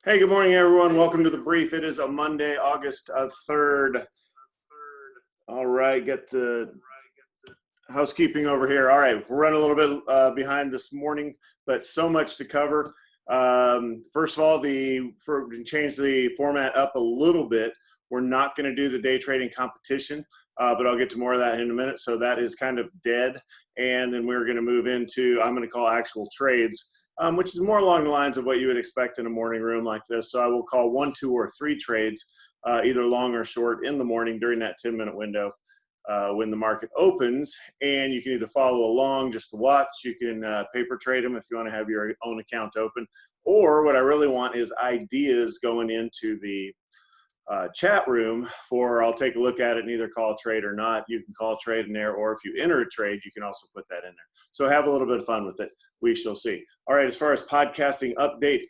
Hey, good morning, everyone. Welcome to the brief. It is a Monday, August 3rd. All right, get the housekeeping over here. All right, we're running a little bit behind this morning, but so much to cover. First of all, change the format up a little bit. We're not going to do the day trading competition, but I'll get to more of that in a minute. So that is kind of dead. And then we're going to move into, I'm going to call actual trades, which is more along the lines of what you would expect in a morning room like this. So I will call 1, 2, or 3 trades, either long or short, in the morning during that 10-minute window when the market opens. And you can either follow along just to watch. You can paper trade them if you want to have your own account open. Or what I really want is ideas going into the chat room for I'll take a look at it and either call a trade or not. You can call a trade in there, or if you enter a trade, you can also put that in there. So have a little bit of fun with it. We shall see. All right, as far as podcasting update,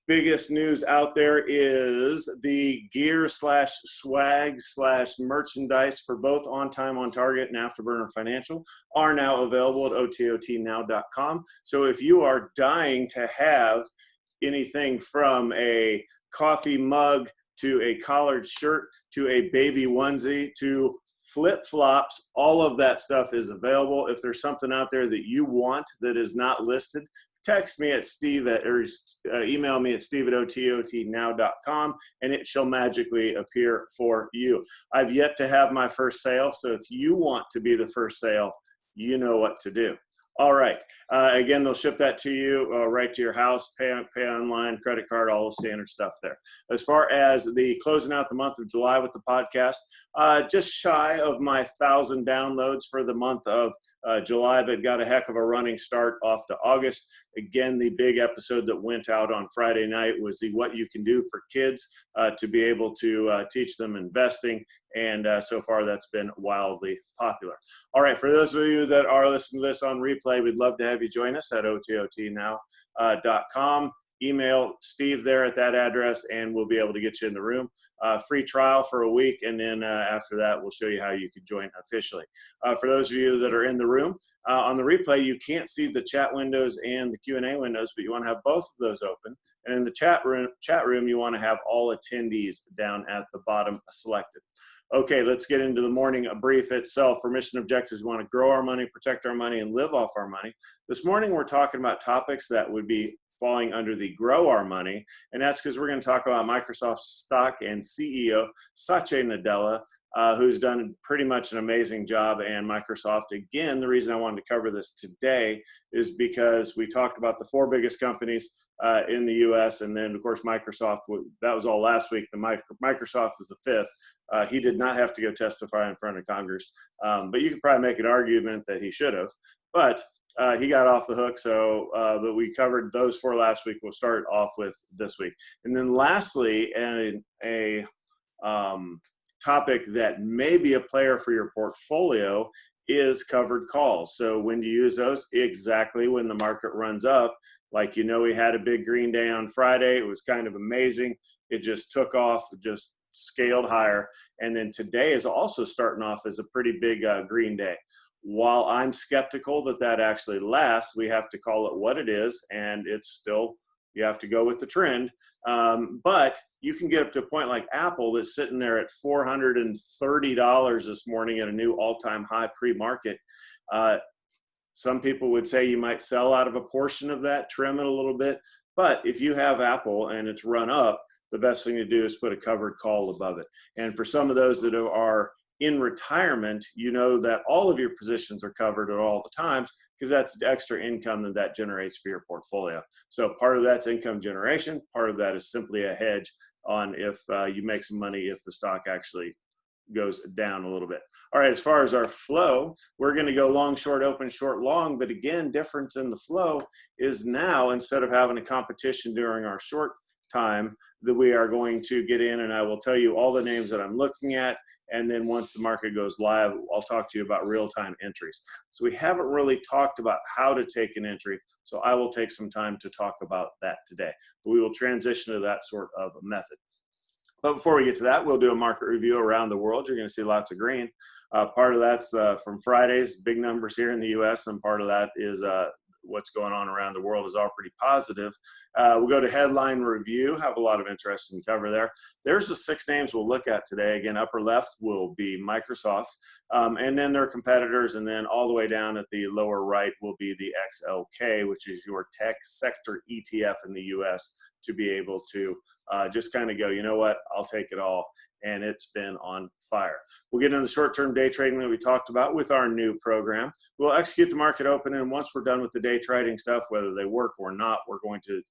biggest news out there is the gear slash swag slash merchandise for both On Time, On Target, and Afterburner Financial are now available at ototnow.com. So if you are dying to have anything from a coffee mug to a collared shirt, to a baby onesie, to flip-flops, all of that stuff is available. If there's something out there that you want that is not listed, text me at email me at steve@ototnow.com, and it shall magically appear for you. I've yet to have my first sale, so if you want to be the first sale, you know what to do. All right. Again, they'll ship that to you right to your house, pay online, credit card, all the standard stuff there. As far as the closing out the month of July with the podcast, just shy of my 1,000 downloads for the month of July, but got a heck of a running start off to August. Again, the big episode that went out on Friday night was the what you can do for kids to be able to teach them investing. And so far, that's been wildly popular. All right, for those of you that are listening to this on replay, we'd love to have you join us at ototnow.com. Email Steve there at that address, and we'll be able to get you in the room. Free trial for a week, and then after that, we'll show you how you can join officially. For those of you that are in the room, on the replay, you can't see the chat windows and the Q&A windows, but you want to have both of those open. And in the chat room, you want to have all attendees down at the bottom selected. Okay, let's get into the morning brief itself. For mission objectives, we want to grow our money, protect our money, and live off our money. This morning, we're talking about topics that would be falling under the grow our money, and that's because we're going to talk about Microsoft stock and CEO Satya Nadella, who's done pretty much an amazing job. And Microsoft, again, the reason I wanted to cover this today is because we talked about the 4 biggest companies in the U.S., and then, of course, Microsoft, that was all last week. Microsoft is the 5th. He did not have to go testify in front of Congress, but you could probably make an argument that he should have. But he got off the hook, but we covered those 4 last week. We'll start off with this week. And then lastly, a topic that may be a player for your portfolio is covered calls. So when do you use those? Exactly when the market runs up. Like, we had a big green day on Friday. It was kind of amazing. It just took off, just scaled higher. And then today is also starting off as a pretty big green day. While I'm skeptical that actually lasts, we have to call it what it is, and it's still, you have to go with the trend. But you can get up to a point like Apple that's sitting there at $430 this morning at a new all-time high pre-market. Some people would say you might sell out of a portion of that, trim it a little bit. But if you have Apple and it's run up, the best thing to do is put a covered call above it. And for some of those that are in retirement, you know that all of your positions are covered at all the times, because that's extra income that generates for your portfolio. So part of that's income generation. Part of that is simply a hedge on if you make some money if the stock actually goes down a little bit. All right, as far as our flow, we're going to go long, short, open, short, long. But again, difference in the flow is now, instead of having a competition during our short time, that we are going to get in, and I will tell you all the names that I'm looking at. And then once the market goes live, I'll talk to you about real-time entries. So we haven't really talked about how to take an entry, so I will take some time to talk about that today. But we will transition to that sort of method. But before we get to that, we'll do a market review around the world. You're going to see lots of green. Part of that's from Friday's big numbers here in the U.S., and part of that is what's going on around the world is all pretty positive. We'll go to headline review, have a lot of interesting cover there. There's the 6 names we'll look at today. Again, upper left will be Microsoft, and then their competitors, and then all the way down at the lower right will be the XLK, which is your tech sector ETF in the US, to be able to just kind of go, you know what, I'll take it all. And it's been on fire. We'll get into the short-term day trading that we talked about with our new program. We'll execute the market open, and once we're done with the day trading stuff, whether they work or not, we're going to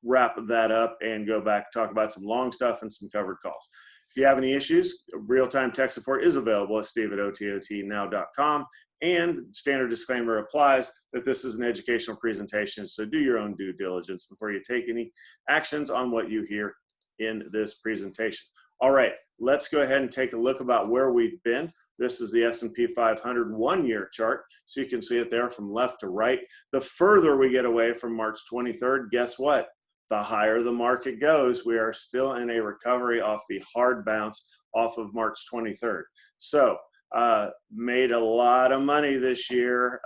wrap that up and go back, talk about some long stuff and some covered calls. If you have any issues, real-time tech support is available at steve@ototnow.com. And standard disclaimer applies that this is an educational presentation, so do your own due diligence before you take any actions on what you hear in this presentation. All right, let's go ahead and take a look about where we've been. This is the S&P 500 one-year chart, so you can see it there from left to right. The further we get away from March 23rd, guess what? The higher the market goes. We are still in a recovery off the hard bounce off of March 23rd. So made a lot of money this year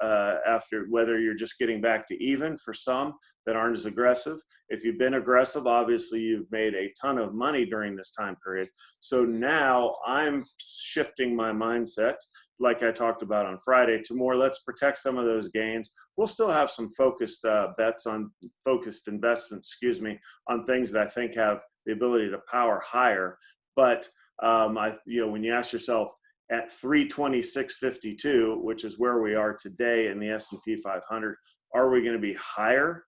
after, whether you're just getting back to even for some that aren't as aggressive. If you've been aggressive, obviously you've made a ton of money during this time period. So now I'm shifting my mindset, like I talked about on Friday, to more let's protect some of those gains. We'll still have some focused bets on focused investments, on things that I think have the ability to power higher. But when you ask yourself, at 326.52, which is where we are today in the S&P 500, are we going to be higher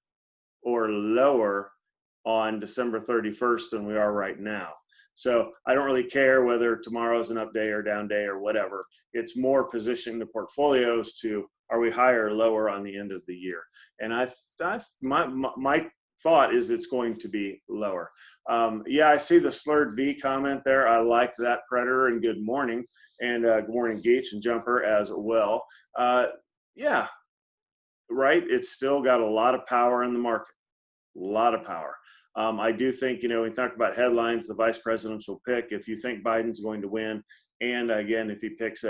or lower on December 31st than we are right now? So I don't really care whether tomorrow's an up day or down day or whatever. It's more positioning the portfolios to, are we higher or lower on the end of the year? And my thought is it's going to be lower. Yeah, I see the slurred V comment there. I like that, Predator, and good morning. And good morning, Geach and Jumper as well. Yeah, right. It's still got a lot of power in the market, a lot of power. I do think, when we talk about headlines, the vice presidential pick, if you think Biden's going to win, and again, if he picks he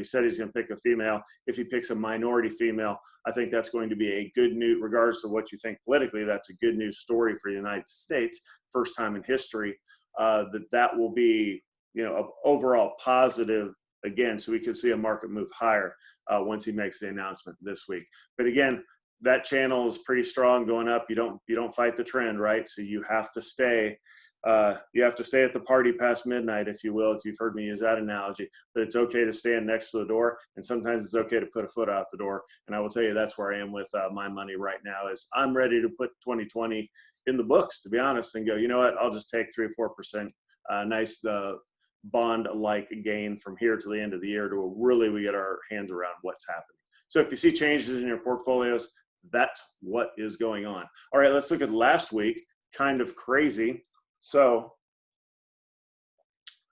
said he's going to pick a female. If he picks a minority female, I think that's going to be a good news, regardless of what you think politically, that's a good news story for the United States. First time in history that will be, an overall positive again. So we could see a market move higher once he makes the announcement this week. But again, that channel is pretty strong going up. You don't fight the trend, right? So you have to stay. You have to stay at the party past midnight, if you will, if you've heard me use that analogy. But it's okay to stand next to the door, and sometimes it's okay to put a foot out the door. And I will tell you that's where I am with my money right now. Is I'm ready to put 2020 in the books, to be honest, and go, you know what? I'll just take 3 or 4% nice bond-like gain from here to the end of the year to really we get our hands around what's happening. So if you see changes in your portfolios, that's what is going on. All right, let's look at last week. Kind of crazy. So,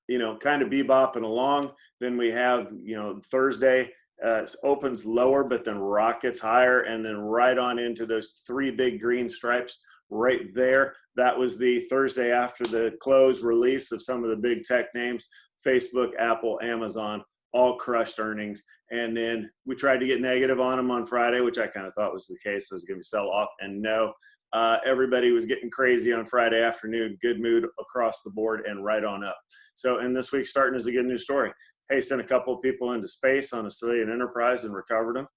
kind of bebopping along. Then we have, Thursday opens lower, but then rockets higher, and then right on into those 3 big green stripes right there. That was the Thursday after the close release of some of the big tech names, Facebook, Apple, Amazon, all crushed earnings. And then we tried to get negative on them on Friday, which I kind of thought was the case. It was going to sell off. And no, everybody was getting crazy on Friday afternoon. Good mood across the board and right on up. So, and this week starting is a good news story. Hey, sent a couple of people into space on a civilian enterprise and recovered them.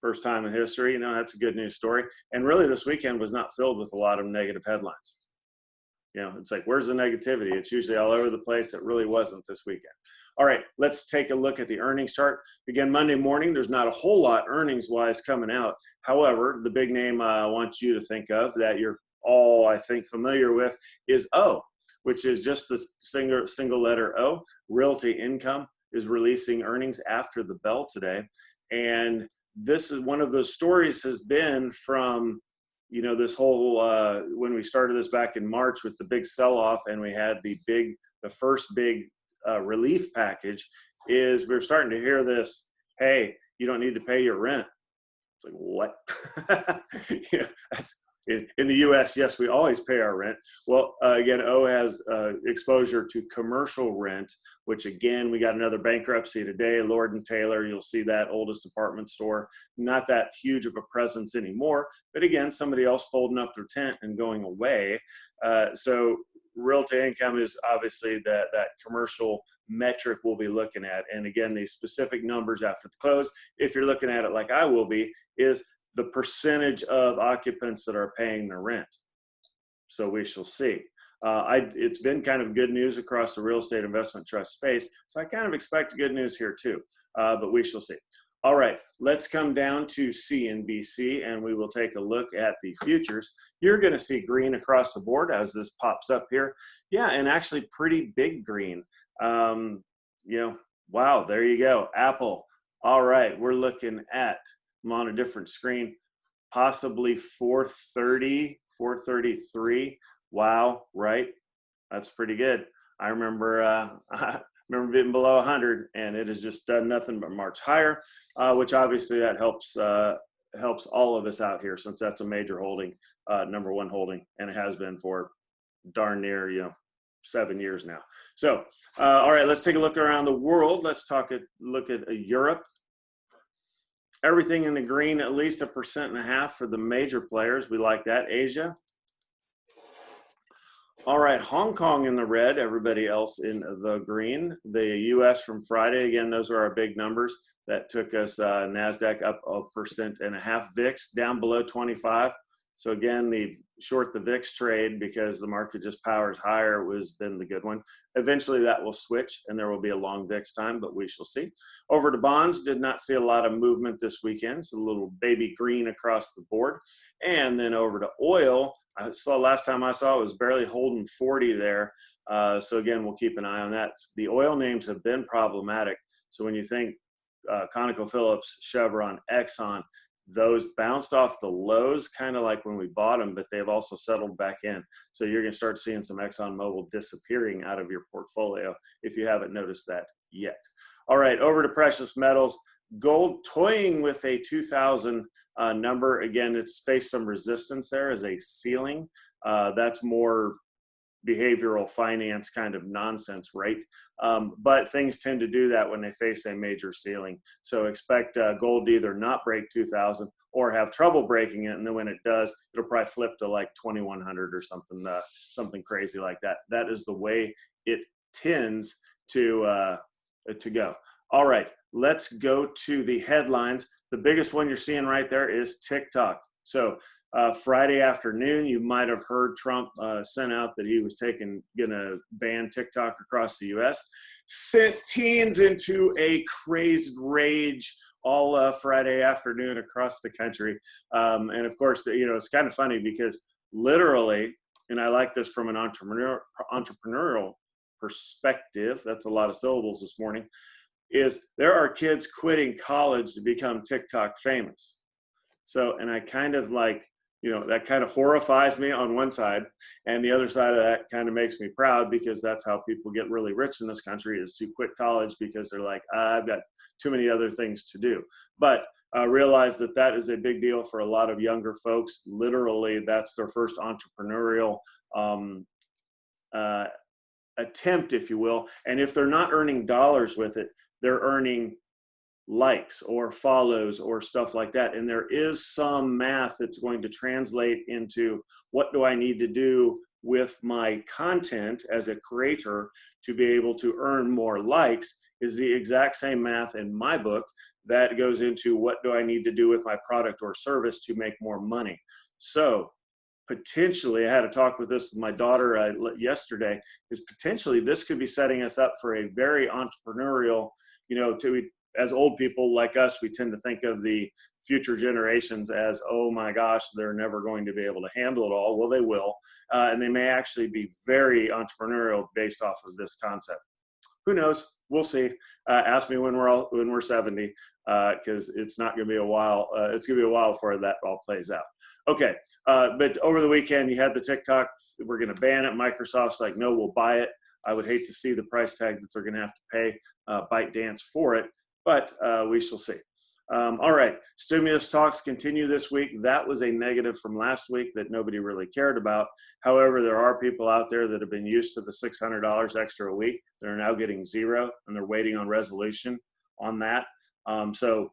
First time in history. That's a good news story. And really this weekend was not filled with a lot of negative headlines. It's like, where's the negativity? It's usually all over the place. It really wasn't this weekend. All right, let's take a look at the earnings chart. Again, Monday morning, there's not a whole lot earnings-wise coming out. However, the big name I want you to think of that you're all, I think, familiar with is O, which is just the single letter O. Realty Income is releasing earnings after the bell today. And this is one of those stories has been from this whole, when we started this back in March with the big sell-off and we had the first big relief package, is we're starting to hear this, hey, you don't need to pay your rent. It's like, what? in the U.S., yes, we always pay our rent. Well, again, O has exposure to commercial rent, which again, we got another bankruptcy today, Lord and Taylor. You'll see that oldest department store, not that huge of a presence anymore. But again, somebody else folding up their tent and going away. So realty income is obviously that commercial metric we'll be looking at. And again, these specific numbers after the close, if you're looking at it like I will be, is the percentage of occupants that are paying their rent. So we shall see. It's been kind of good news across the real estate investment trust space. So I kind of expect good news here too, but we shall see. All right, let's come down to CNBC and we will take a look at the futures. You're going to see green across the board as this pops up here. Yeah, and actually pretty big green. You know, wow, there you go. Apple. All right, we're looking at, I'm on a different screen, possibly 430, 433. Wow, right? That's pretty good. I remember being below 100, and it has just done nothing but march higher, which obviously that helps all of us out here, since that's a major holding, number one holding, and it has been for darn near 7 years now. So all right, let's take a look around the world. Let's look at Europe. Everything in the green, at least 1.5% for the major players. We like that. Asia. All right, Hong Kong in the red, everybody else in the green. The US from Friday, again, those are our big numbers. That took us NASDAQ up 1.5%, VIX down below 25. So again, the short the VIX trade, because the market just powers higher, has been the good one. Eventually that will switch and there will be a long VIX time, but we shall see. Over to bonds, did not see a lot of movement this weekend. So a little baby green across the board. And then over to oil, I saw last time I saw it was barely holding 40 there. So again, we'll keep an eye on that. The oil names have been problematic. So when you think ConocoPhillips, Chevron, Exxon, those bounced off the lows kind of like when we bought them, but they've also settled back in. So you're going to start seeing some ExxonMobil disappearing out of your portfolio if you haven't noticed that yet. All right, over to precious metals. Gold toying with a 2,000 number. Again, it's faced some resistance there as a ceiling. That's more behavioral finance kind of nonsense, right? But things tend to do that when they face a major ceiling. So expect gold to either not break 2,000 or have trouble breaking it. And then when it does, it'll probably flip to like 2,100 or something crazy like that. That is the way it tends to go. All right, let's go to the headlines. The biggest one you're seeing right there is TikTok. So Friday afternoon, you might have heard Trump sent out that he was gonna ban TikTok across the U.S. Sent teens into a crazed rage all Friday afternoon across the country. And of course, it's kind of funny because literally, and I like this from an entrepreneurial perspective, that's a lot of syllables this morning, is there are kids quitting college to become TikTok famous. So, and I kind of like, that kind of horrifies me on one side, and the other side of that kind of makes me proud, because that's how people get really rich in this country, is to quit college because they're like, I've got too many other things to do. But realize that is a big deal for a lot of younger folks. Literally, that's their first entrepreneurial attempt, if you will. And if they're not earning dollars with it, they're earning likes or follows or stuff like that. And there is some math that's going to translate into what do I need to do with my content as a creator to be able to earn more likes, is the exact same math in my book that goes into what do I need to do with my product or service to make more money. So potentially, I had a talk with my daughter yesterday, is potentially this could be setting us up for a very entrepreneurial, as old people like us, we tend to think of the future generations as, oh my gosh, they're never going to be able to handle it all. Well, they will. And they may actually be very entrepreneurial based off of this concept. Who knows? We'll see. Ask me when we're 70, because it's not going to be a while. It's going to be a while before that all plays out. Okay. But over the weekend, you had the TikTok. We're going to ban it. Microsoft's like, no, we'll buy it. I would hate to see the price tag that they're going to have to pay ByteDance for it. But we shall see. All right, stimulus talks continue this week. That was a negative from last week that nobody really cared about. However, there are people out there that have been used to the $600 extra a week. They're now getting zero, and they're waiting on resolution on that. So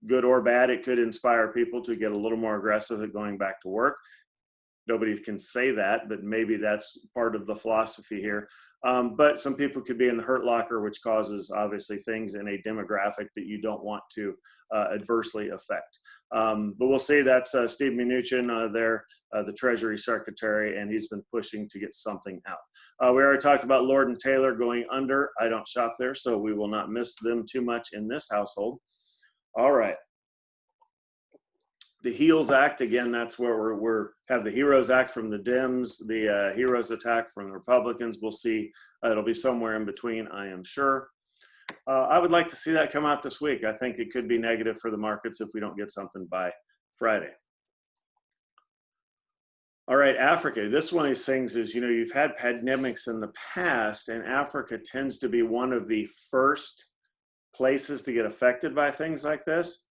good or bad, it could inspire people to get a little more aggressive at going back to work. Nobody can say that, but maybe that's part of the philosophy here. But some people could be in the hurt locker, which causes obviously things in a demographic that you don't want to adversely affect. But we'll see. That's Steve Mnuchin there, the Treasury Secretary, and he's been pushing to get something out. We already talked about Lord and Taylor going under. I don't shop there, so we will not miss them too much in this household. All right. The HEALS Act, again, that's where we're have the HEROES Act from the Dems, the HEROES attack from the Republicans. We'll see. It'll be somewhere in between, I am sure. I would like to see that come out this week. I think it could be negative for the markets if we don't get something by Friday. All right, Africa. This one of these things is, you know, you've had pandemics in the past, and Africa tends to be one of the first places to get affected by things like this.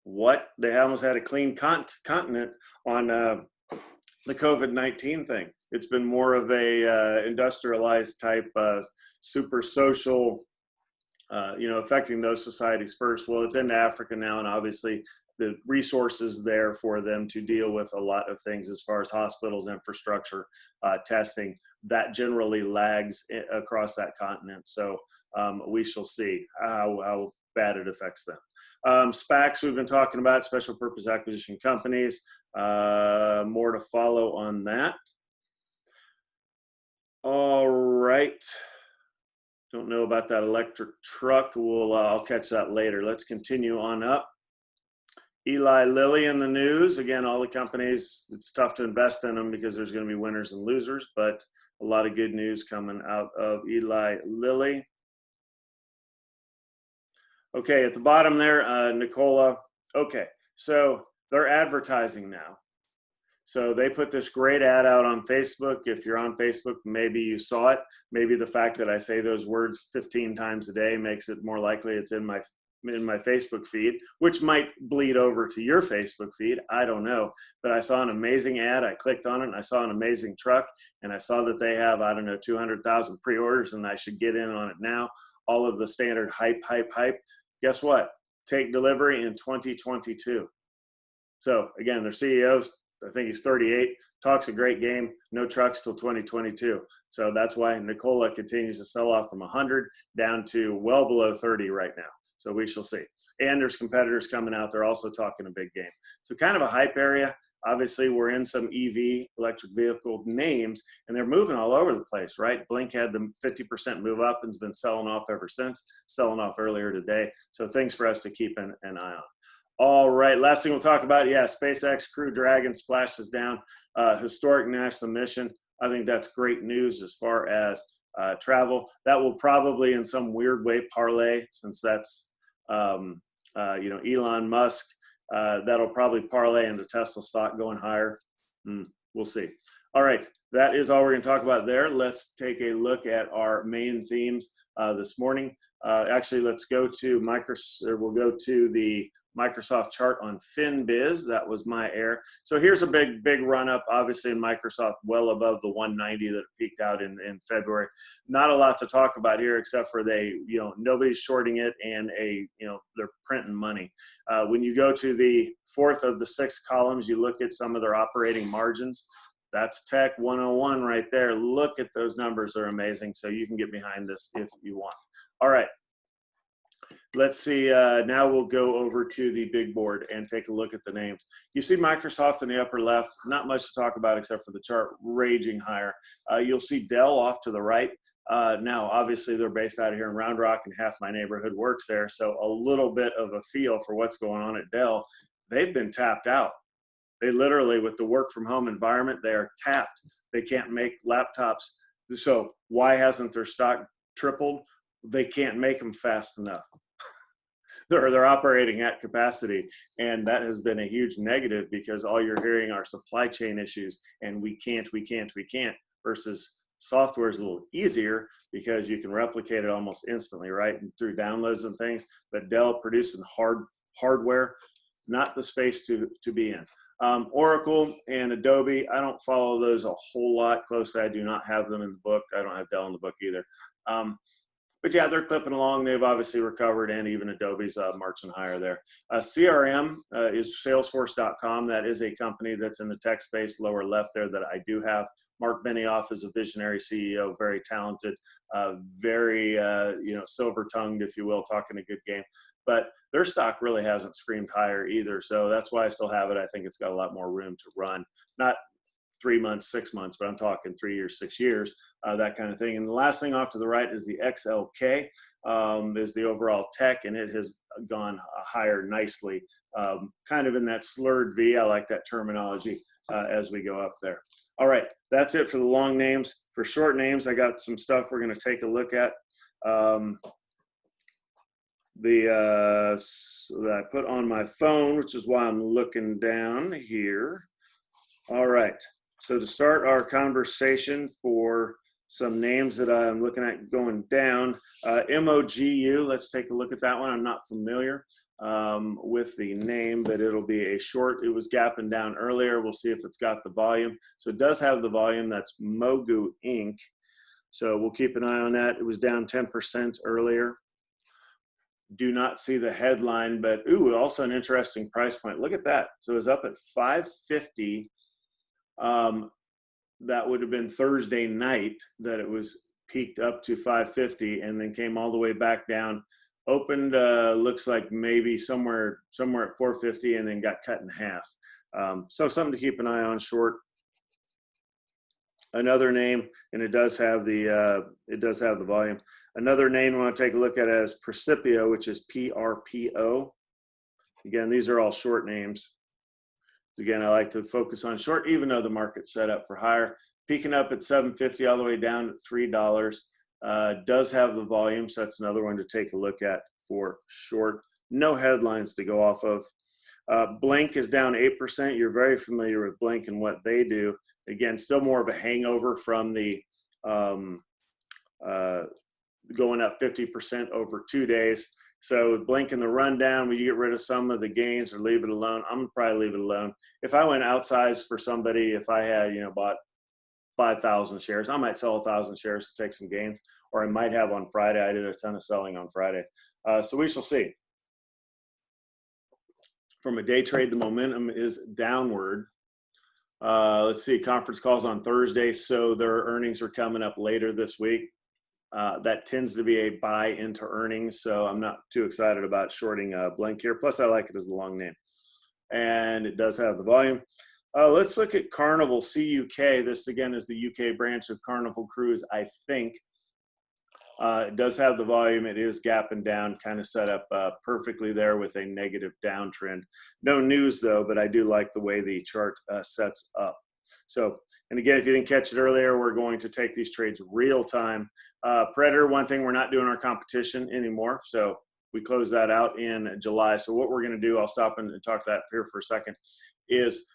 What? They almost had a clean continent on the COVID-19 thing. It's been more of a industrialized type, super social, you know, affecting those societies first. Well, it's into Africa now, and obviously the resources there for them to deal with a lot of things as far as hospitals, infrastructure, testing, that generally lags across that continent. So we shall see how bad it affects them. SPACs we've been talking about, special purpose acquisition companies. More to follow on that. All right. Don't know about that electric truck. I'll catch that later. Let's continue on up. Eli Lilly in the news. Again, all the companies, it's tough to invest in them because there's going to be winners and losers, but a lot of good news coming out of Eli Lilly. Okay, at the bottom there, Nicola. Okay, so they're advertising now. So they put this great ad out on Facebook. If you're on Facebook, maybe you saw it. Maybe the fact that I say those words 15 times a day makes it more likely it's in my Facebook feed, which might bleed over to your Facebook feed. I don't know. But I saw an amazing ad. I clicked on it, and I saw an amazing truck, and I saw that they have, I don't know, 200,000 pre-orders, and I should get in on it now. All of the standard hype. Guess what? Take delivery in 2022. So again, their CEO, I think he's 38, talks a great game, no trucks till 2022. So that's why Nicola continues to sell off from 100 down to well below 30 right now. So we shall see. And there's competitors coming out. They're also talking a big game. So kind of a hype area. Obviously, we're in some EV, electric vehicle names, and they're moving all over the place, right? Blink had the 50% move up and has been selling off ever since, selling off earlier today. So things for us to keep an eye on. All right, last thing we'll talk about, SpaceX Crew Dragon splashes down, historic national mission. I think that's great news as far as travel. That will probably in some weird way parlay, since that's, Elon Musk. That'll probably parlay into Tesla stock going higher. We'll see. All right, that is all we're going to talk about there. Let's take a look at our main themes this morning. Actually, let's go to we'll go to the Microsoft chart on FinBiz. That was my error. So here's a big run up, obviously in Microsoft, well above the 190 that peaked out in February. Not a lot to talk about here, except for nobody's shorting it, and they're printing money. When you go to the fourth of the six columns, you look at some of their operating margins. That's Tech 101 right there. Look at those numbers, they're amazing. So you can get behind this if you want. All right. Let's see, now we'll go over to the big board and take a look at the names. You see Microsoft in the upper left, not much to talk about except for the chart raging higher. You'll see Dell off to the right. Now, obviously, they're based out of here in Round Rock, and half my neighborhood works there, so a little bit of a feel for what's going on at Dell. They've been tapped out. They literally, with the work from home environment, they are tapped. They can't make laptops. So why hasn't their stock tripled? They can't make them fast enough. They're operating at capacity, and that has been a huge negative because all you're hearing are supply chain issues, and we can't, versus software is a little easier because you can replicate it almost instantly, right? And through downloads and things, but Dell producing hard hardware, not the space to be in. Oracle and Adobe, I don't follow those a whole lot closely. I do not have them in the book. I don't have Dell in the book either. But yeah, they're clipping along. They've obviously recovered, and even Adobe's marching higher there. CRM is Salesforce.com. That is a company that's in the tech space, lower left there, that I do have. Mark Benioff is a visionary CEO, very talented, very silver-tongued, if you will, talking a good game. But their stock really hasn't screamed higher either, so that's why I still have it. I think it's got a lot more room to run. Not 3 months, 6 months, but I'm talking 3 years, 6 years, that kind of thing. And the last thing off to the right is the XLK, is the overall tech, and it has gone higher nicely, kind of in that slurred V. I like that terminology as we go up there. All right, that's it for the long names. For short names, I got some stuff we're going to take a look at. That I put on my phone, which is why I'm looking down here. All right. So to start our conversation for some names that I'm looking at going down, MOGU, let's take a look at that one. I'm not familiar with the name, but it'll be a short. It was gapping down earlier. We'll see if it's got the volume. So it does have the volume. That's Mogu Inc. So we'll keep an eye on that. It was down 10% earlier. Do not see the headline, but ooh, also an interesting price point. Look at that. So it was up at 550. That would have been Thursday night that it was peaked up to 550 and then came all the way back down. Opened, looks like maybe somewhere at 450 and then got cut in half. So something to keep an eye on short. Another name, and it does have the volume. Another name I want to take a look at is Precipio, which is PRPO. Again, these are all short names. Again, I like to focus on short, even though the market's set up for higher. Peaking up at 750 all the way down at $3. Does have the volume, so that's another one to take a look at for short. No headlines to go off of. Blink is down 8%. You're very familiar with Blink and what they do. Again, still more of a hangover from the going up 50% over 2 days. So with Blink in the rundown, will you get rid of some of the gains or leave it alone? I'm gonna probably leave it alone. If I went outsized for somebody, if I had bought 5,000 shares, I might sell 1,000 shares to take some gains, or I might have on Friday. I did a ton of selling on Friday, so we shall see. From a day trade, the momentum is downward. Let's see, conference calls on Thursday, so their earnings are coming up later this week. That tends to be a buy into earnings, so I'm not too excited about shorting Blink here. Plus, I like it as a long name, and it does have the volume. Let's look at Carnival CUK. This again is the UK branch of Carnival Cruise, I think. It does have the volume. It is gapping down, kind of set up perfectly there with a negative downtrend. No news though, but I do like the way the chart sets up. So, and again, if you didn't catch it earlier, we're going to take these trades real time. Predator, one thing, we're not doing our competition anymore. So we closed that out in July. So what we're going to do, I'll stop and talk to that here for a second, is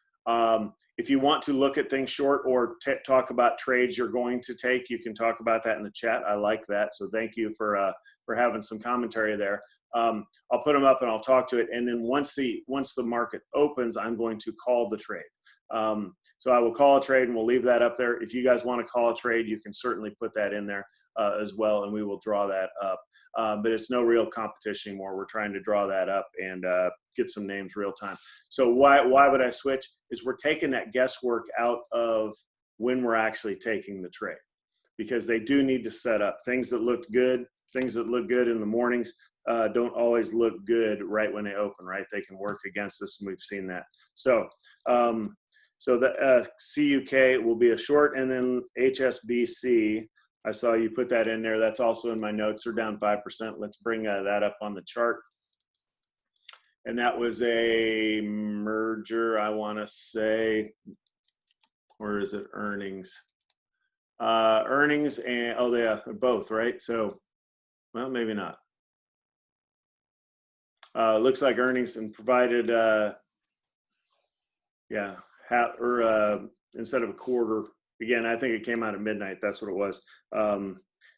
if you want to look at things short or talk about trades you're going to take, you can talk about that in the chat. I like that. So thank you for having some commentary there. I'll put them up and I'll talk to it. And then once the market opens, I'm going to call the trade. So I will call a trade and we'll leave that up there. If you guys want to call a trade, you can certainly put that in there as well, and we will draw that up. But it's no real competition anymore. We're trying to draw that up and get some names real time. So why would I switch? Is we're taking that guesswork out of when we're actually taking the trade, because they do need to set up things that look good. Things that look good in the mornings don't always look good right when they open, right? They can work against us, and we've seen that. So the CUK will be a short, and then HSBC, I saw you put that in there. That's also in my notes. They're down 5%. Let's bring that up on the chart. And that was a merger, I want to say, or is it earnings? Earnings and, oh yeah, they're both, right? So, well, maybe not. Looks like earnings and provided, yeah, instead of a quarter. Again, I think it came out at midnight. That's what it was.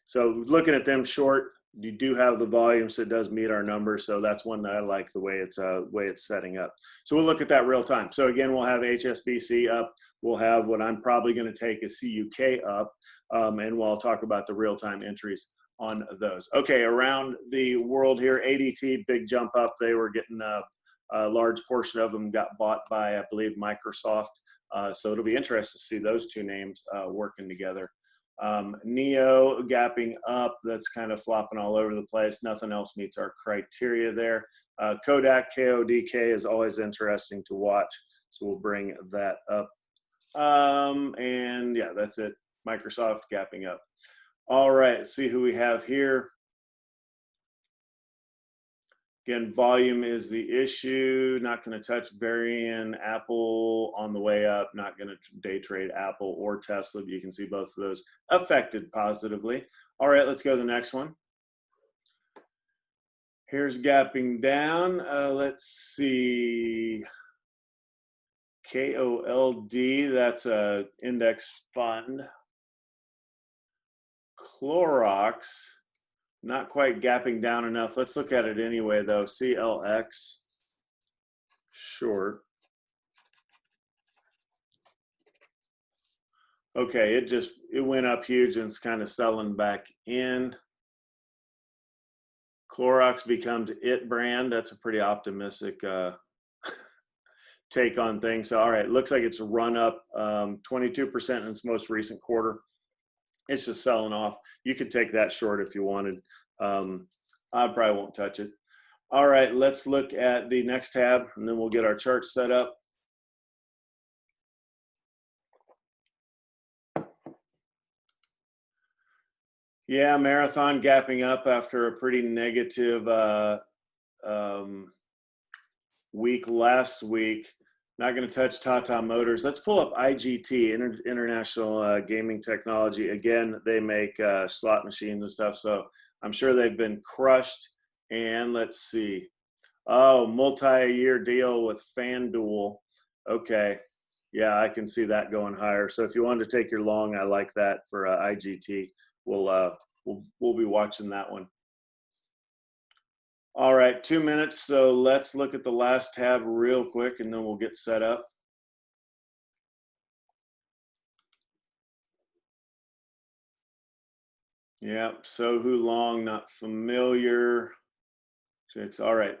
So looking at them short, you do have the volume, so it does meet our numbers. So that's one that I like the way it's setting up. So we'll look at that real time. So again, we'll have HSBC up. We'll have what I'm probably going to take is CUK up, and we'll talk about the real time entries on those. Okay, around the world here, ADT, big jump up. They were getting a large portion of them got bought by, I believe, Microsoft. So it'll be interesting to see those two names working together. Neo gapping up, that's kind of flopping all over the place. Nothing else meets our criteria there. Kodak, KODK is always interesting to watch. So we'll bring that up. And yeah, that's it. Microsoft gapping up. All right, let's see who we have here. Again, volume is the issue. Not going to touch Varian, Apple on the way up. Not going to day trade Apple or Tesla. But you can see both of those affected positively. All right, let's go to the next one. Here's gapping down. Let's see. KOLD, that's a index fund. Clorox. Not quite gapping down enough. Let's look at it anyway, though. CLX, short. Okay, it went up huge and it's kind of selling back in. Clorox becomes it brand. That's a pretty optimistic take on things. So, all right, looks like it's run up 22% in its most recent quarter. It's just selling off. You could take that short if you wanted. I probably won't touch it. All right, let's look at the next tab, and then we'll get our chart set up. Yeah, Marathon gapping up after a pretty negative week last week. Not going to touch Tata Motors. Let's pull up IGT, International Gaming Technology. Again, they make slot machines and stuff, so I'm sure they've been crushed. And let's see. Oh, multi-year deal with FanDuel. Okay. Yeah, I can see that going higher. So if you wanted to take your long, I like that for IGT. We'll be watching that one. All right, 2 minutes. So let's look at the last tab real quick, and then we'll get set up. Yep, Sohu long, not familiar. All right,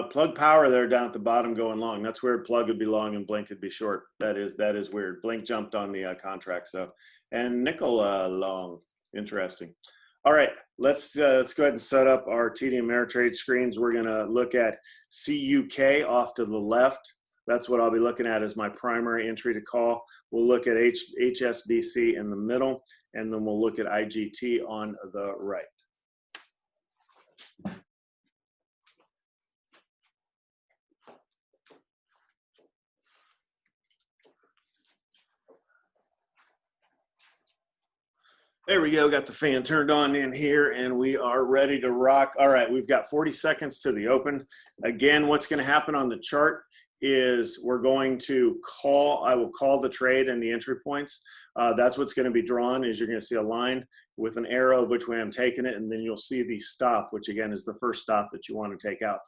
Plug Power there down at the bottom going long. That's weird. Plug would be long and Blink would be short. That is weird. Blink jumped on the contract. So, and nickel long. Interesting. All right, let's go ahead and set up our TD Ameritrade screens. We're going to look at CUK off to the left. That's what I'll be looking at as my primary entry to call. We'll look at HSBC in the middle, and then we'll look at IGT on the right. There we go, got the fan turned on in here and we are ready to rock. All right, we've got 40 seconds to the open. Again, what's gonna happen on the chart is we're going to I will call the trade and the entry points. That's what's gonna be drawn is you're gonna see a line with an arrow of which way I'm taking it, and then you'll see the stop, which again is the first stop that you wanna take out.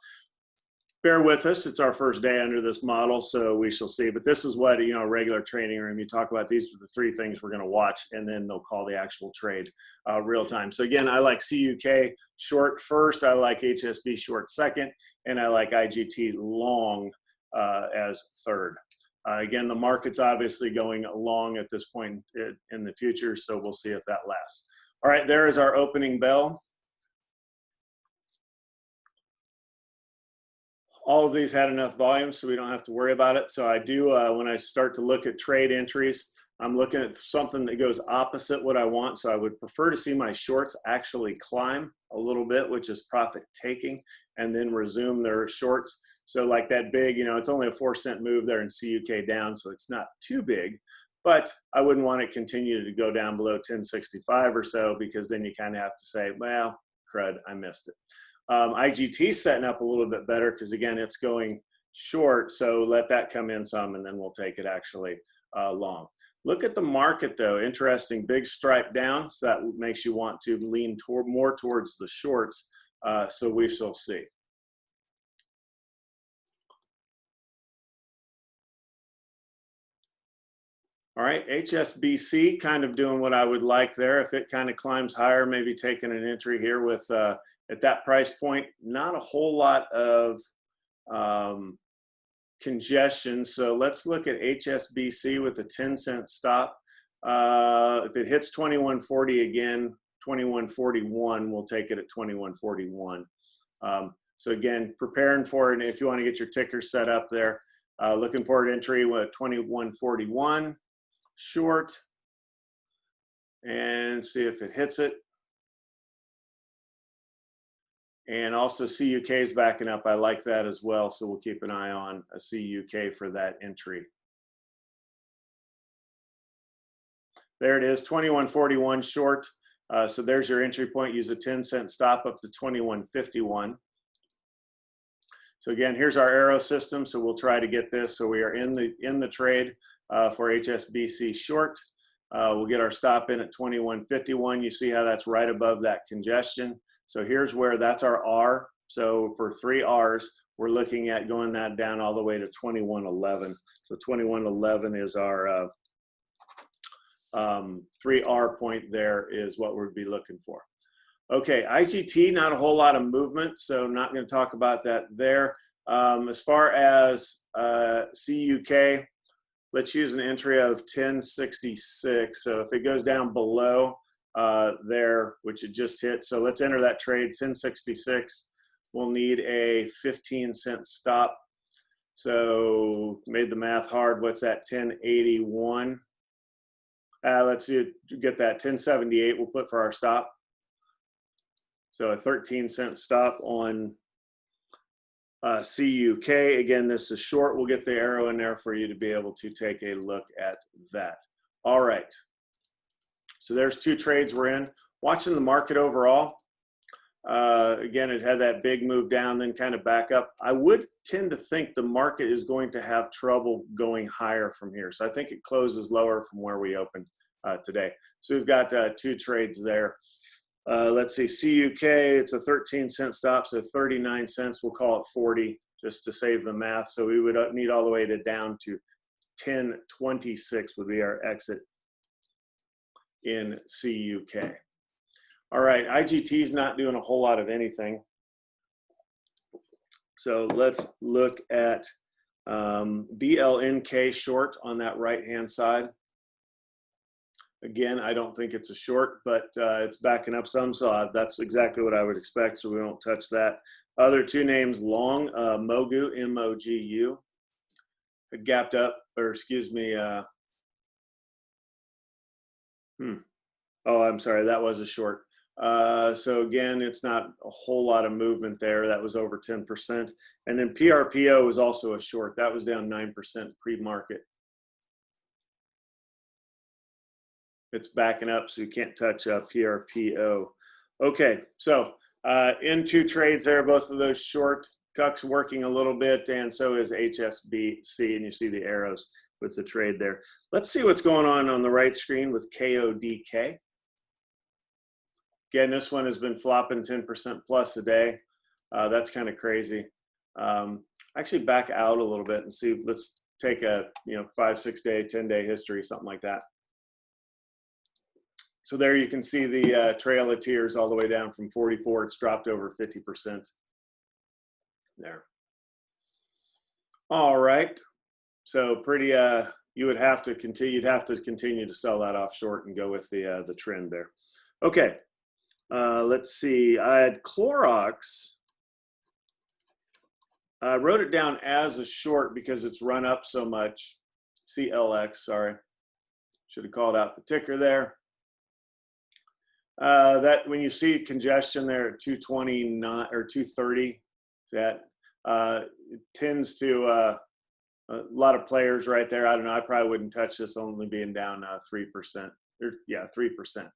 Bear with us, it's our first day under this model, so we shall see. But this is what, you know, regular trading room, you talk about these are the three things we're going to watch, and then they'll call the actual trade real time. So again, I like CUK short first, I like HSB short second, and I like IGT long as third. Again, the market's obviously going long at this point in the future, so we'll see if that lasts. All right, there is our opening bell. All of these had enough volume, so we don't have to worry about it. So I do, when I start to look at trade entries, I'm looking at something that goes opposite what I want. So I would prefer to see my shorts actually climb a little bit, which is profit taking, and then resume their shorts. So like that big, you know, it's only a 4-cent move there in CUK down, so it's not too big, but I wouldn't want it to continue to go down below 1065 or so, because then you kind of have to say, well, crud, I missed it. IGT setting up a little bit better because again, it's going short. So let that come in some, and then we'll take it actually long. Look at the market though, interesting, big stripe down, so that makes you want to lean more towards the shorts, so we shall see. All right, HSBC kind of doing what I would like there. If it kind of climbs higher, maybe taking an entry here with, at that price point, not a whole lot of congestion. So let's look at HSBC with a 10-cent stop. If it hits 2140 again, 2141, we'll take it at 2141. So again, preparing for it. If you want to get your ticker set up there, looking for an entry with 2141 short, and see if it hits it. And also CUK is backing up. I like that as well. So we'll keep an eye on a CUK for that entry. There it is, 2141 short. So there's your entry point. Use a 10-cent stop up to 2151. So again, here's our arrow system. So we'll try to get this. So we are in the trade for HSBC short. We'll get our stop in at 2151. You see how that's right above that congestion. So here's where that's our R. So for 3 R's, we're looking at going that down all the way to 2111. So 2111 is our 3R point there is what we'd be looking for. Okay, IGT, not a whole lot of movement, so not going to talk about that there. As far as CUK, let's use an entry of 1066. So if it goes down below there, which it just hit, so let's enter that trade, 1066. We'll need a 15-cent stop. So made the math hard. What's that? 1081. Let's see, get that 1078 we'll put for our stop. So a 13-cent stop on CUK. Again, this is short. We'll get the arrow in there for you to be able to take a look at that. All right. So there's 2 trades we're in. Watching the market overall. Again, it had that big move down, then kind of back up. I would tend to think the market is going to have trouble going higher from here. So I think it closes lower from where we opened today. So we've got 2 trades there. Let's see, CUK, it's a 13-cent stop, so 39 cents, we'll call it 40 just to save the math. So we would need all the way to down to 1026 would be our exit in CUK. All right, IGT is not doing a whole lot of anything. So let's look at BLNK short on that right-hand side. Again, I don't think it's a short, but it's backing up some, so that's exactly what I would expect, so we won't touch that. Other 2 names, long, MOGU, M-O-G-U, had gapped up, or excuse me, oh, I'm sorry, that was a short. So again, it's not a whole lot of movement there. That was over 10%. And then PRPO was also a short. That was down 9% pre-market. It's backing up, so you can't touch PRPO. Okay, so in 2 trades there, both of those short. Cuck's working a little bit, and so is HSBC, and you see the arrows with the trade there. Let's see what's going on the right screen with KODK. Again, this one has been flopping 10% plus a day. That's kind of crazy. Actually back out a little bit and see, let's take a 5, 6 day, 10-day history, something like that. So there you can see the trail of tears all the way down from 44. It's dropped over 50% there. All right. So pretty, you would have to continue, you'd have to continue to sell that off short and go with the trend there. Okay. Let's see. I had Clorox. I wrote it down as a short because it's run up so much. CLX, sorry. Should have called out the ticker there. That when you see congestion there at 229 or 230, that it tends to a lot of players right there. I don't know. I probably wouldn't touch this, only being down 3%. Or, yeah, 3%.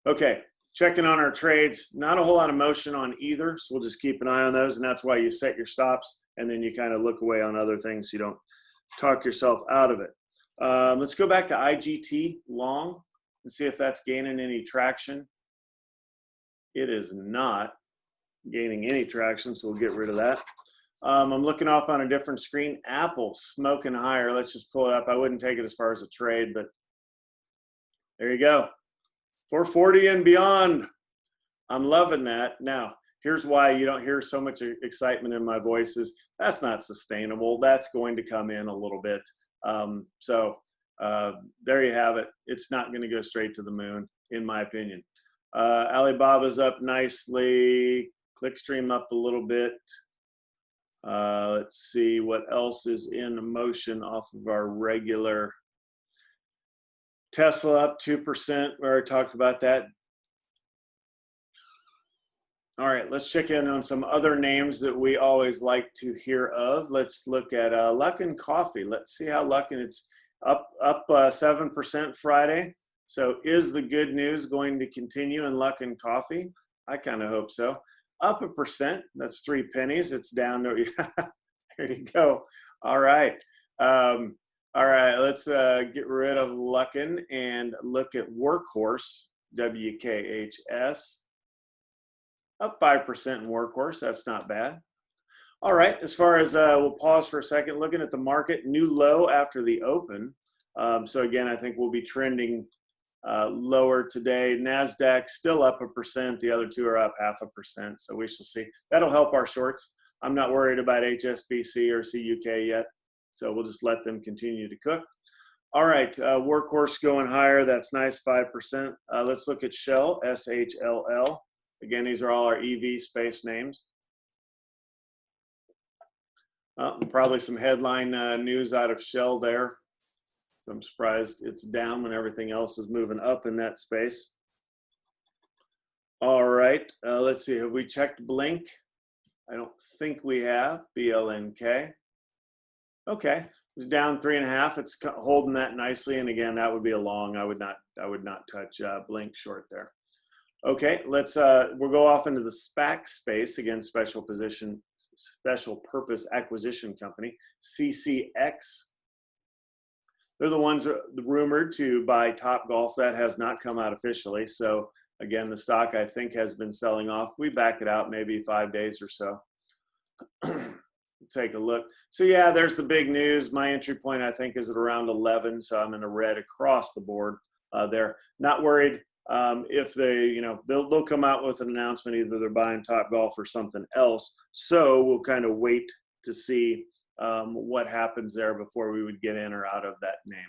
Okay, checking on our trades. Not a whole lot of motion on either, so we'll just keep an eye on those, and that's why you set your stops, and then you kind of look away on other things so you don't talk yourself out of it. Let's go back to IGT long and see if that's gaining any traction. It is not gaining any traction, so we'll get rid of that. I'm looking off on a different screen. Apple smoking higher. Let's just pull it up. I wouldn't take it as far as a trade, but there you go. 440 and beyond. I'm loving that. Now, here's why you don't hear so much excitement in my voice is that's not sustainable. That's going to come in a little bit. There you have it. It's not going to go straight to the moon, in my opinion. Alibaba's up nicely. Clickstream up a little bit. Let's see what else is in motion off of our regular. Tesla up 2%. We already talked about that. All right, let's check in on some other names that we always like to hear of. Let's look at Luckin Coffee. Let's see how Luckin, it's up 7% Friday. So is the good news going to continue in Luckin Coffee? I kind of hope so. Up 1%, that's 3 pennies. It's down to, there you go. All right. All right, let's get rid of Luckin and look at Workhorse, WKHS. Up 5% in Workhorse, that's not bad. All right, as far as, we'll pause for a second, looking at the market, new low after the open. So again, I think we'll be trending lower today. NASDAQ still up 1%, the other two are up 0.5%, so we shall see. That'll help our shorts. I'm not worried about HSBC or CUK yet, so we'll just let them continue to cook. All right, Workhorse going higher, that's nice, 5%. Let's look at Shell, SHLL. Again, these are all our EV space names. Probably some headline news out of Shell there. I'm surprised it's down when everything else is moving up in that space. All right, let's see. Have we checked Blink? I don't think we have. BLNK. Okay, it was down 3.5. It's holding that nicely, and again, that would be a long. I would not touch Blink short there. Okay, let's we'll go off into the SPAC space again. Special Purpose Acquisition Company, CCX. They're the ones rumored to buy Topgolf. That has not come out officially. So again, the stock I think has been selling off. We back it out maybe 5 days or so. Take a look. So yeah, there's the big news. My entry point I think is at around 11. So I'm in a red across the board there. Not worried. If they, they'll come out with an announcement, either they're buying Topgolf or something else. So we'll kind of wait to see what happens there before we would get in or out of that name.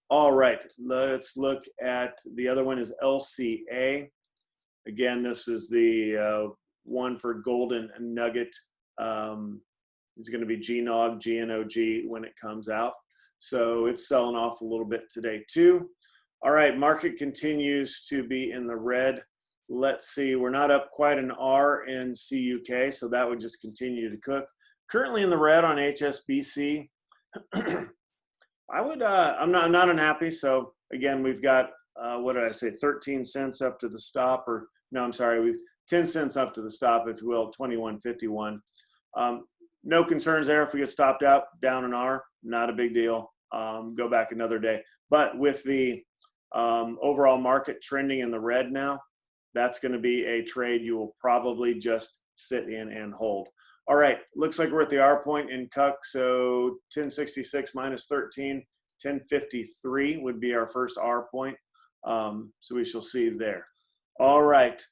All right, let's look at the other one is LCA. Again, this is the one for Golden Nugget. It's going to be GNOG, GNOG when it comes out. So it's selling off a little bit today too. All right, market continues to be in the red. Let's see, we're not up quite an R in CUK, so that would just continue to cook. Currently in the red on HSBC. I'm not unhappy. So again, we've got, what did I say, 13 cents up to the stop, or no, I'm sorry, we've 10 cents up to the stop, if you will, 21.51. No concerns there if we get stopped out, down an R, not a big deal. Go back another day. But with the overall market trending in the red now, that's going to be a trade you will probably just sit in and hold. All right, looks like we're at the R point in CUC, so 1066 minus 13, 1053 would be our first R point. So we shall see there. All right,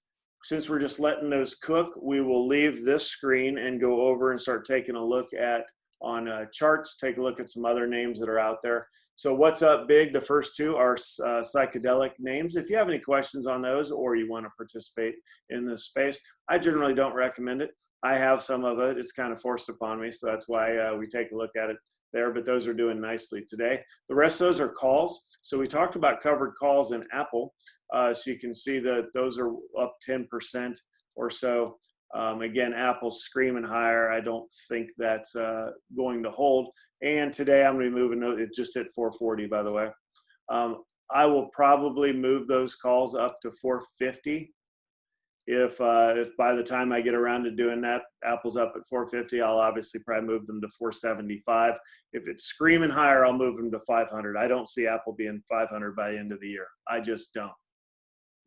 since we're just letting those cook, we will leave this screen and go over and start taking a look at on charts, take a look at some other names that are out there. So what's up big? The first two are psychedelic names. If you have any questions on those or you want to participate in this space, I generally don't recommend it. I have some of it. It's kind of forced upon me, so that's why we take a look at it there, but those are doing nicely today. The rest of those are calls. So we talked about covered calls in Apple. So you can see that those are up 10% or so. Again, Apple's screaming higher. I don't think that's going to hold. And today I'm going to be moving, it just hit 440, by the way. I will probably move those calls up to 450. If by the time I get around to doing that, Apple's up at 450, I'll obviously probably move them to 475. If it's screaming higher, I'll move them to 500. I don't see Apple being 500 by the end of the year. I just don't.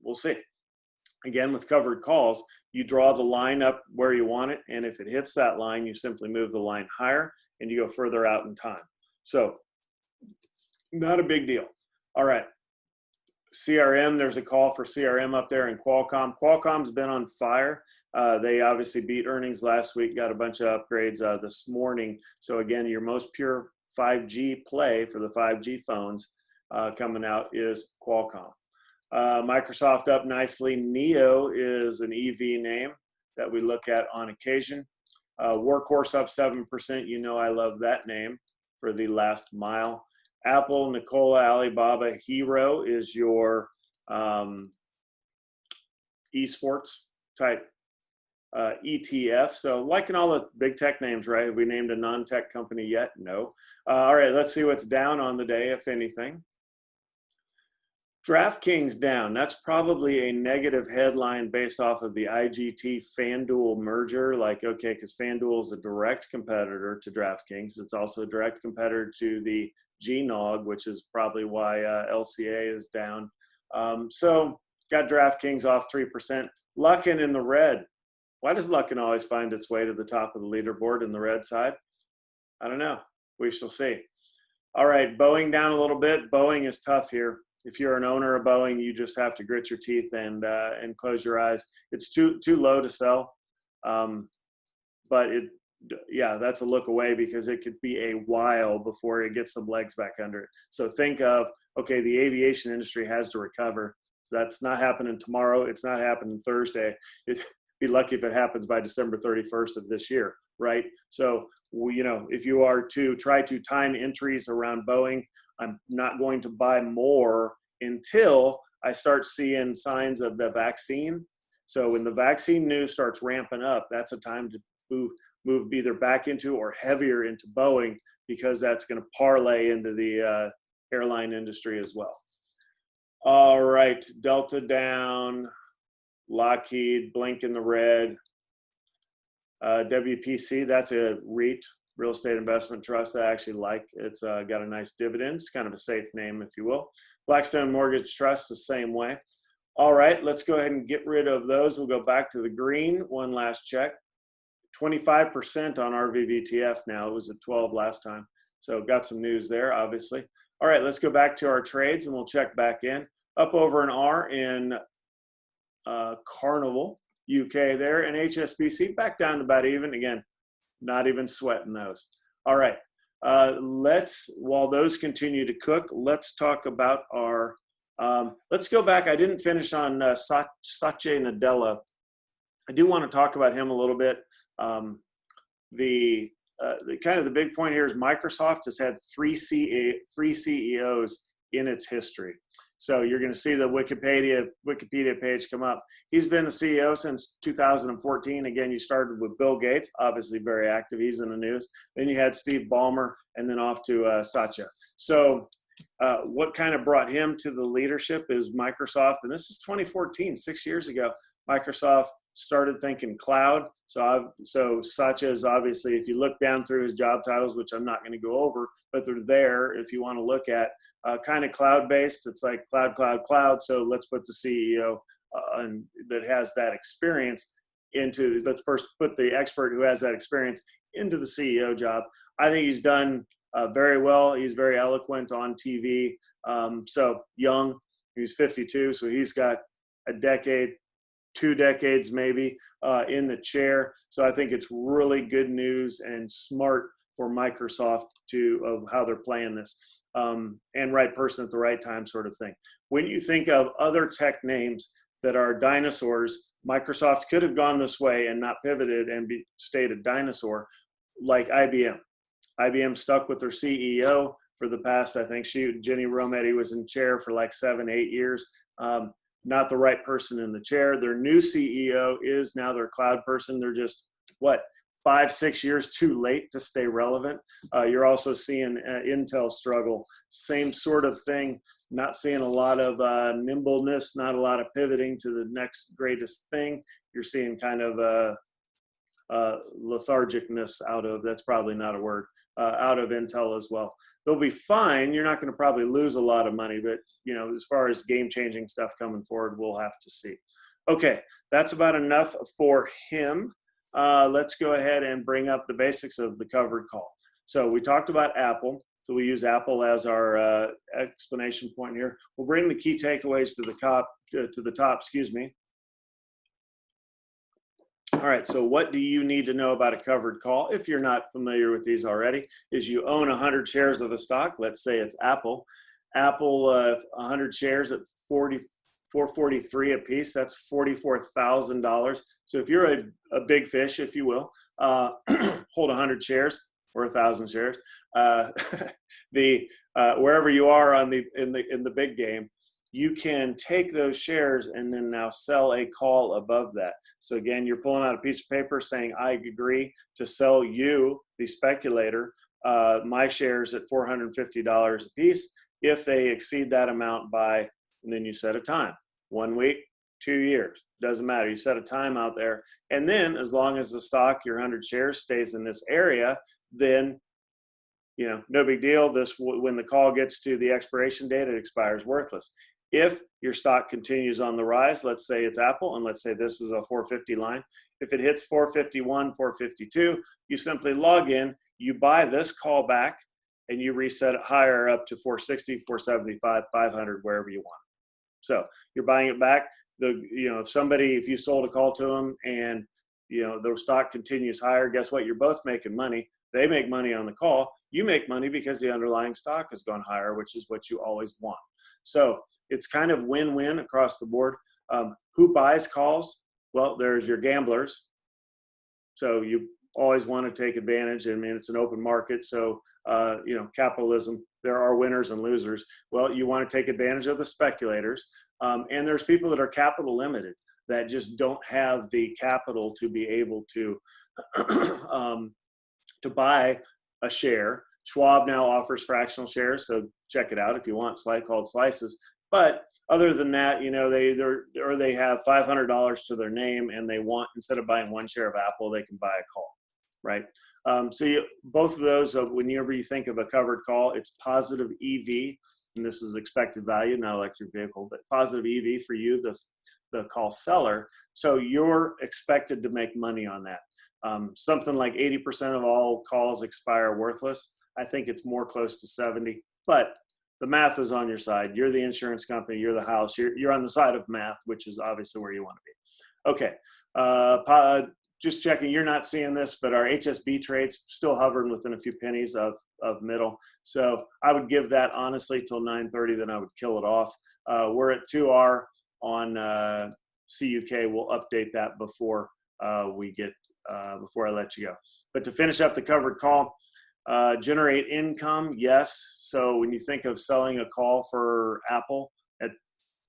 We'll see. Again, with covered calls, you draw the line up where you want it, and if it hits that line, you simply move the line higher and you go further out in time. So not a big deal. All right. CRM, there's a call for CRM up there in Qualcomm. Qualcomm's been on fire. They obviously beat earnings last week, got a bunch of upgrades this morning. So again, your most pure 5G play for the 5G phones coming out is Qualcomm. Microsoft up nicely. Neo is an EV name that we look at on occasion. Workhorse up 7%. You know I love that name for the last mile. Apple, Nikola, Alibaba, Hero is your esports type ETF. So liking all the big tech names, right? Have we named a non-tech company yet? No. All right, let's see what's down on the day, if anything. DraftKings down. That's probably a negative headline based off of the IGT FanDuel merger. Like, okay, because FanDuel is a direct competitor to DraftKings. It's also a direct competitor to the GNOG, which is probably why LCA is down. So got DraftKings off 3%. Luckin in the red. Why does Luckin always find its way to the top of the leaderboard in the red side? I don't know. We shall see. All right, Boeing down a little bit. Boeing is tough here. If you're an owner of Boeing, you just have to grit your teeth and close your eyes. It's too low to sell, but that's a look away because it could be a while before it gets some legs back under it. So think of, okay, the aviation industry has to recover. That's not happening tomorrow. It's not happening Thursday. It'd be lucky if it happens by December 31st of this year, right? So, if you are to try to time entries around Boeing, I'm not going to buy more until I start seeing signs of the vaccine. So when the vaccine news starts ramping up, that's a time to move either back into or heavier into Boeing, because that's going to parlay into the airline industry as well. All right, Delta down, Lockheed, blink in the red. WPC, that's a REIT, real estate investment trust, that I actually like. It's got a nice dividend. It's kind of a safe name, if you will. Blackstone Mortgage Trust, the same way. All right, let's go ahead and get rid of those. We'll go back to the green. One last check. 25% on RVVTF now. It was at 12 last time. So got some news there, obviously. All right, let's go back to our trades and we'll check back in. Up over an R in Carnival, UK there, and HSBC back down to about even. Again, not even sweating those. All right, while those continue to cook, let's talk about our, let's go back. I didn't finish on Satya Nadella. I do want to talk about him a little bit. The kind of the big point here is Microsoft has had three CEOs in its history. So you're going to see the Wikipedia page come up. He's been the CEO since 2014. Again, you started with Bill Gates, obviously very active. He's in the news. Then you had Steve Ballmer, and then off to Satya. So what kind of brought him to the leadership is Microsoft, and this is 2014, 6 years ago. Microsoft started thinking cloud. So Satya is obviously, if you look down through his job titles, which I'm not going to go over, but they're there if you want to look at, kind of cloud-based. It's like cloud. So let's put the CEO that has that experience into, let's first put the expert who has that experience into the CEO job. I think he's done very well. He's very eloquent on TV. So young, he's 52, so he's got a decade, 2 decades maybe in the chair. So I think it's really good news and smart for Microsoft of how they're playing this, and right person at the right time sort of thing. When you think of other tech names that are dinosaurs, Microsoft could have gone this way and not pivoted and stayed a dinosaur, like IBM. IBM stuck with their CEO for the past, I think Jenny Rometty was in chair for like 7-8 years. Not the right person in the chair. Their new CEO is now their cloud person. They're just, 5, 6 years too late to stay relevant. You're also seeing Intel struggle. Same sort of thing. Not seeing a lot of nimbleness, not a lot of pivoting to the next greatest thing. You're seeing kind of lethargicness out of, that's probably not a word, out of Intel as well. They'll be fine. You're not going to probably lose a lot of money, but as far as game-changing stuff coming forward, we'll have to see. Okay, that's about enough for him. Let's go ahead and bring up the basics of the covered call. So we talked about Apple. So we use Apple as our explanation point here. We'll bring the key takeaways to the top, excuse me. All right, so what do you need to know about a covered call? If you're not familiar with these already, is you own 100 shares of a stock. Let's say it's Apple. Apple, 100 shares at $4.43 a piece. That's $44,000. So if you're a big fish, if you will, hold 100 shares or 1,000 shares, wherever you are in the big game, you can take those shares and then now sell a call above that. So again, you're pulling out a piece of paper saying, I agree to sell you, the speculator, my shares at $450 a piece if they exceed that amount by, and then you set a time, 1 week, 2 years, doesn't matter. You set a time out there. And then as long as the stock, your 100 shares stays in this area, then no big deal. When the call gets to the expiration date, it expires worthless. If your stock continues on the rise, let's say it's Apple, and let's say this is a 450 line. If it hits 451, 452, you simply log in, you buy this call back, and you reset it higher up to 460, 475, 500, wherever you want. So you're buying it back. If you sold a call to them and the stock continues higher, guess what? You're both making money. They make money on the call. You make money because the underlying stock has gone higher, which is what you always want. So it's kind of win-win across the board. Who buys calls? Well, there's your gamblers. So you always want to take advantage. I mean, it's an open market. So, capitalism, there are winners and losers. Well, you want to take advantage of the speculators. And there's people that are capital limited that just don't have the capital to be able to buy a share. Schwab now offers fractional shares, so check it out if you want, called slices. But other than that, they have $500 to their name, and they want, instead of buying 1 share of Apple, they can buy a call, right? Both of those, whenever you think of a covered call, it's positive EV, and this is expected value, not electric vehicle, but positive EV for you, the call seller. So you're expected to make money on that. Something like 80% of all calls expire worthless. I think it's more close to 70, but the math is on your side. You're the insurance company, you're the house, you're on the side of math, which is obviously where you want to be. Okay, just checking, you're not seeing this, but our HSB trades still hovering within a few pennies of middle. So I would give that honestly till 9:30, then I would kill it off. We're at 2R on CUK. We'll update that before before I let you go. But to finish up the covered call, generate income, yes. So when you think of selling a call for Apple at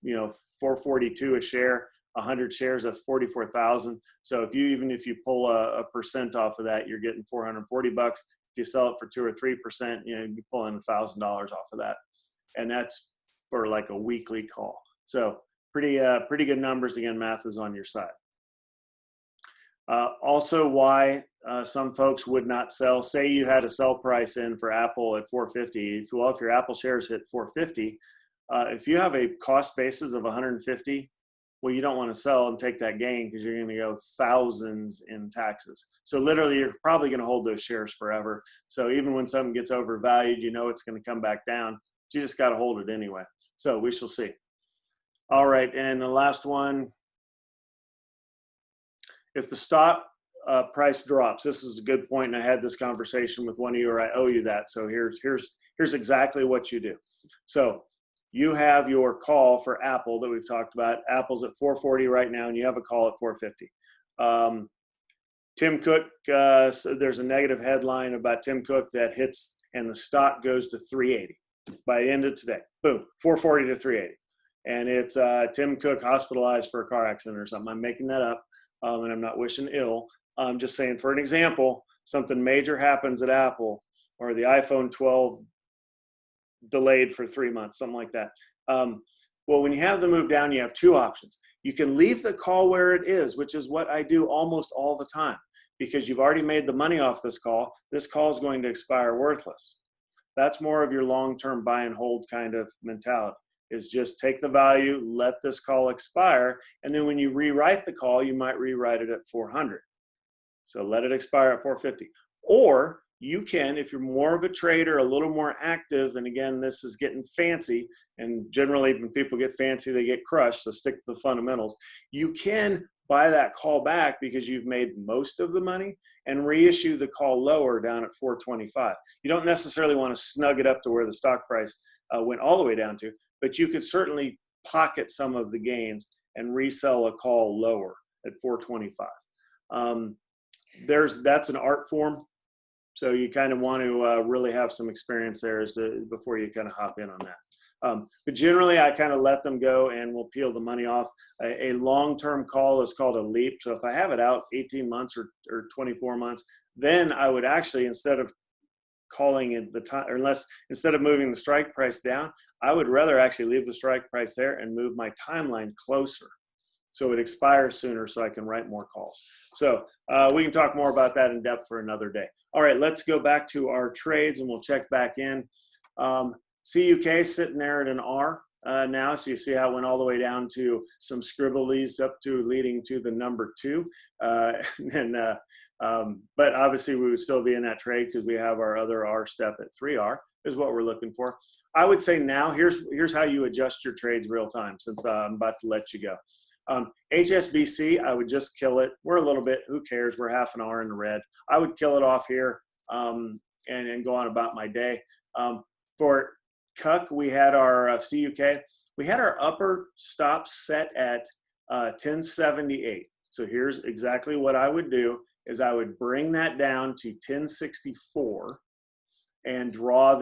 $4.42 a share, 100 shares, that's 44,000. So even if you pull a percent off of that, you're getting $440. If you sell it for 2 or 3%, you're pulling $1,000 off of that, and that's for like a weekly call. So pretty good numbers. Again, math is on your side. Also, why some folks would not sell. Say you had a sell price in for Apple at 450. If your Apple shares hit 450, if you have a cost basis of 150, well, you don't want to sell and take that gain because you're going to go thousands in taxes. So literally, you're probably going to hold those shares forever. So even when something gets overvalued, it's going to come back down. You just got to hold it anyway. So we shall see. All right, and the last one. If the stock price drops, this is a good point, and I had this conversation with one of you, or I owe you that. So here's exactly what you do. So you have your call for Apple that we've talked about. Apple's at 440 right now, and you have a call at 450. Tim Cook, so there's a negative headline about Tim Cook that hits, and the stock goes to 380 by the end of today. Boom, 440 to 380. And it's Tim Cook hospitalized for a car accident or something. I'm making that up. And I'm not wishing ill. I'm just saying, for an example, something major happens at Apple, or the iPhone 12 delayed for 3 months, something like that. Well, when you have the move down, you have two options. You can leave the call where it is, which is what I do almost all the time, because you've already made the money off this call. This call is going to expire worthless. That's more of your long-term buy and hold kind of mentality, is just take the value, let this call expire, and then when you rewrite the call, you might rewrite it at 400. So let it expire at 450. Or you can, if you're more of a trader, a little more active, and again, this is getting fancy, and generally when people get fancy, they get crushed, so stick to the fundamentals. You can buy that call back because you've made most of the money and reissue the call lower down at 425. You don't necessarily want to snug it up to where the stock price went all the way down to, but you could certainly pocket some of the gains and resell a call lower at 425. That's an art form. So you kind of want to really have some experience there before you kind of hop in on that. But generally, I kind of let them go and we'll peel the money off. A long-term call is called a leap. So if I have it out 18 months or 24 months, then I would actually, instead of calling it the time, or instead of moving the strike price down, I would rather actually leave the strike price there and move my timeline closer, so it expires sooner so I can write more calls. So we can talk more about that in depth for another day. All right, let's go back to our trades and we'll check back in. CUK sitting there at an R now, so you see how it went all the way down to some scribblies up to leading to the number 2. But obviously we would still be in that trade because we have our other R step at 3R is what we're looking for. I would say now here's how you adjust your trades real time, since I'm about to let you go. HSBC, I would just kill it. We're a little bit, who cares? We're half an hour in the red. I would kill it off here and go on about my day. For CUC, we had our CUK. We had our upper stop set at 1078. So here's exactly what I would do is I would bring that down to 1064 and draw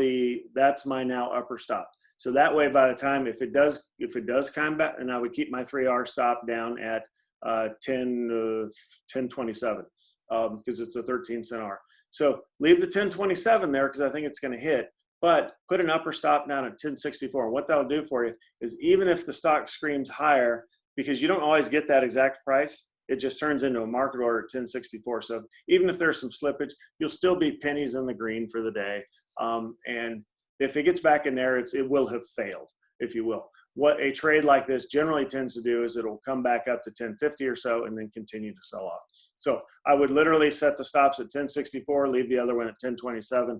that's my now upper stop. So that way, by the time, if it does come back, and I would keep my 3R stop down at 1027 because it's a 13-cent R. So leave the 1027 there because I think it's going to hit, but put an upper stop down at 1064. What that'll do for you is, even if the stock screams higher, because you don't always get that exact price, it just turns into a market order at 1064. So even if there's some slippage, you'll still be pennies in the green for the day. And if it gets back in there, it will have failed, if you will. What a trade like this generally tends to do is it'll come back up to 1050 or so and then continue to sell off. So I would literally set the stops at 1064, leave the other one at 1027,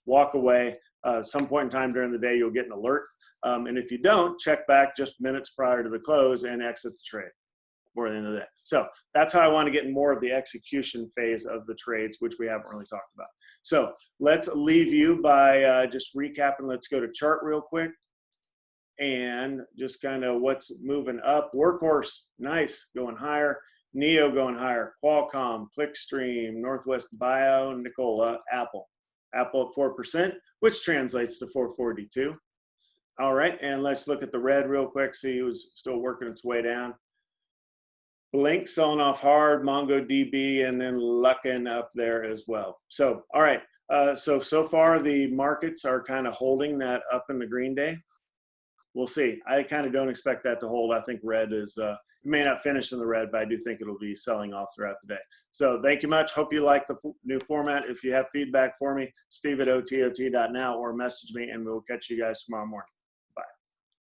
walk away. Some point in time during the day, you'll get an alert. And if you don't, check back just minutes prior to the close and exit the trade before the end of the day. So that's how I want to get in more of the execution phase of the trades, which we haven't really talked about. So let's leave you by just recapping. Let's go to chart real quick and just kind of what's moving up. Workhorse, nice, going higher. Neo going higher. Qualcomm, Clickstream, Northwest Bio, Nikola, Apple. Apple at 4%, which translates to 442. All right, and let's look at the red real quick. See who's still working its way down. Blink selling off hard, MongoDB, and then Luckin up there as well. So, all right. So far the markets are kind of holding that up in the green day. We'll see. I kind of don't expect that to hold. I think red is, it may not finish in the red, but I do think it'll be selling off throughout the day. So thank you much. Hope you like the new format. If you have feedback for me, steve@otot.now or message me, and we'll catch you guys tomorrow morning.